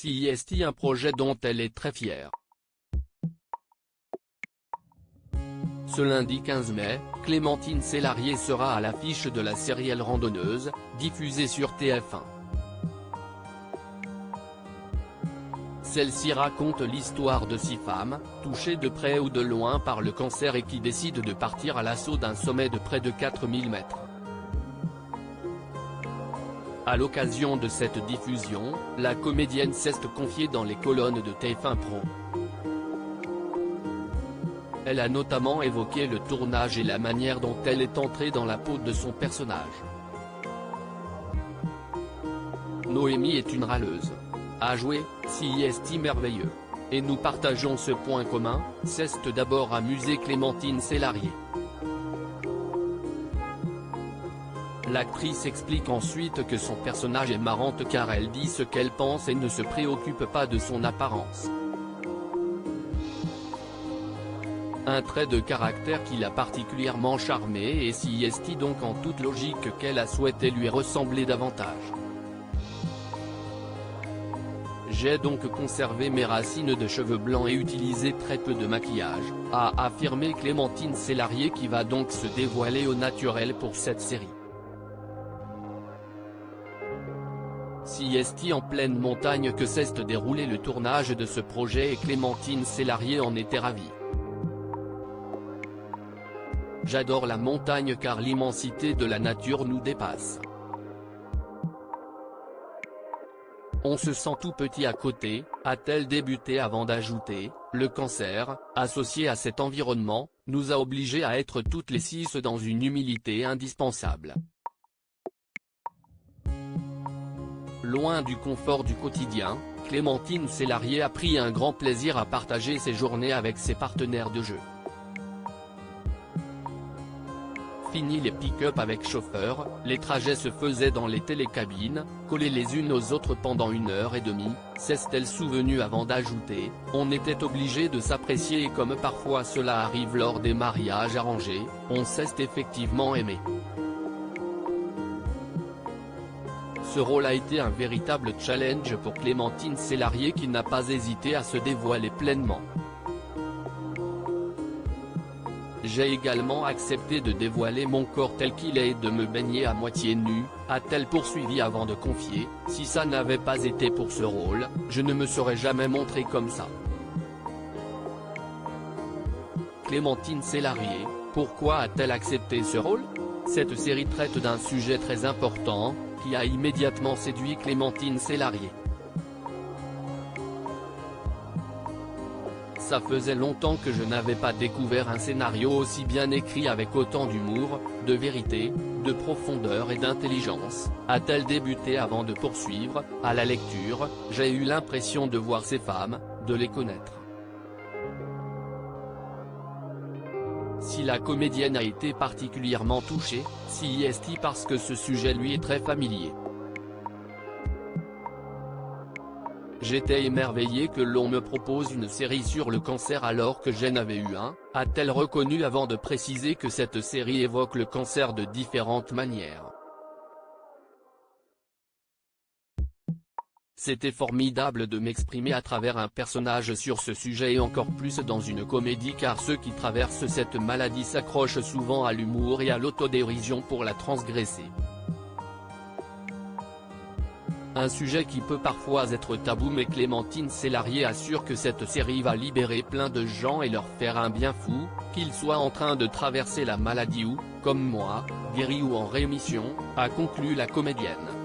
CIST, un projet dont elle est très fière. Ce lundi 15 mai, Clémentine Célarié sera à l'affiche de la série Elle randonneuse, diffusée sur TF1. Celle-ci raconte l'histoire de 6 femmes, touchées de près ou de loin par le cancer et qui décident de partir à l'assaut d'un sommet de près de 4000 mètres. À l'occasion de cette diffusion, la comédienne s'est confiée dans les colonnes de TF1 Pro. Elle a notamment évoqué le tournage et la manière dont elle est entrée dans la peau de son personnage. Noémie est une râleuse. À jouer, CIST merveilleux. Et nous partageons ce point commun, c'est d'abord amuser Clémentine Célarié. L'actrice explique ensuite que son personnage est marrante car elle dit ce qu'elle pense et ne se préoccupe pas de son apparence. Un trait de caractère qui l'a particulièrement charmée et CIST donc en toute logique qu'elle a souhaité lui ressembler davantage. J'ai donc conservé mes racines de cheveux blancs et utilisé très peu de maquillage, a affirmé Clémentine Célarié qui va donc se dévoiler au naturel pour cette série. CIST en pleine montagne que s'est déroulé le tournage de ce projet et Clémentine Célarié en était ravie. J'adore la montagne car l'immensité de la nature nous dépasse. On se sent tout petit à côté, a-t-elle débuté avant d'ajouter, le cancer, associé à cet environnement, nous a obligés à être toutes les 6 dans une humilité indispensable. Loin du confort du quotidien, Clémentine Célarié a pris un grand plaisir à partager ses journées avec ses partenaires de jeu. Fini les pick-up avec chauffeur, les trajets se faisaient dans les télécabines, collées les unes aux autres pendant 1h30, s'est-elle souvenue avant d'ajouter, on était obligé de s'apprécier et comme parfois cela arrive lors des mariages arrangés, on s'est effectivement aimé. Ce rôle a été un véritable challenge pour Clémentine Célarié qui n'a pas hésité à se dévoiler pleinement. J'ai également accepté de dévoiler mon corps tel qu'il est et de me baigner à moitié nue, a-t-elle poursuivi avant de confier, si ça n'avait pas été pour ce rôle, je ne me serais jamais montrée comme ça. Clémentine Célarié, pourquoi a-t-elle accepté ce rôle? Cette série traite d'un sujet très important, qui a immédiatement séduit Clémentine Célarié. Ça faisait longtemps que je n'avais pas découvert un scénario aussi bien écrit avec autant d'humour, de vérité, de profondeur et d'intelligence, a-t-elle débuté avant de poursuivre, à la lecture, j'ai eu l'impression de voir ces femmes, de les connaître. Si la comédienne a été particulièrement touchée, CIST parce que ce sujet lui est très familier. J'étais émerveillé que l'on me propose une série sur le cancer alors que j'en avais eu un, a-t-elle reconnu avant de préciser que cette série évoque le cancer de différentes manières. C'était formidable de m'exprimer à travers un personnage sur ce sujet et encore plus dans une comédie car ceux qui traversent cette maladie s'accrochent souvent à l'humour et à l'autodérision pour la transgresser. Un sujet qui peut parfois être tabou mais Clémentine Célarié assure que cette série va libérer plein de gens et leur faire un bien fou, qu'ils soient en train de traverser la maladie ou, comme moi, guéris ou en rémission, a conclu la comédienne.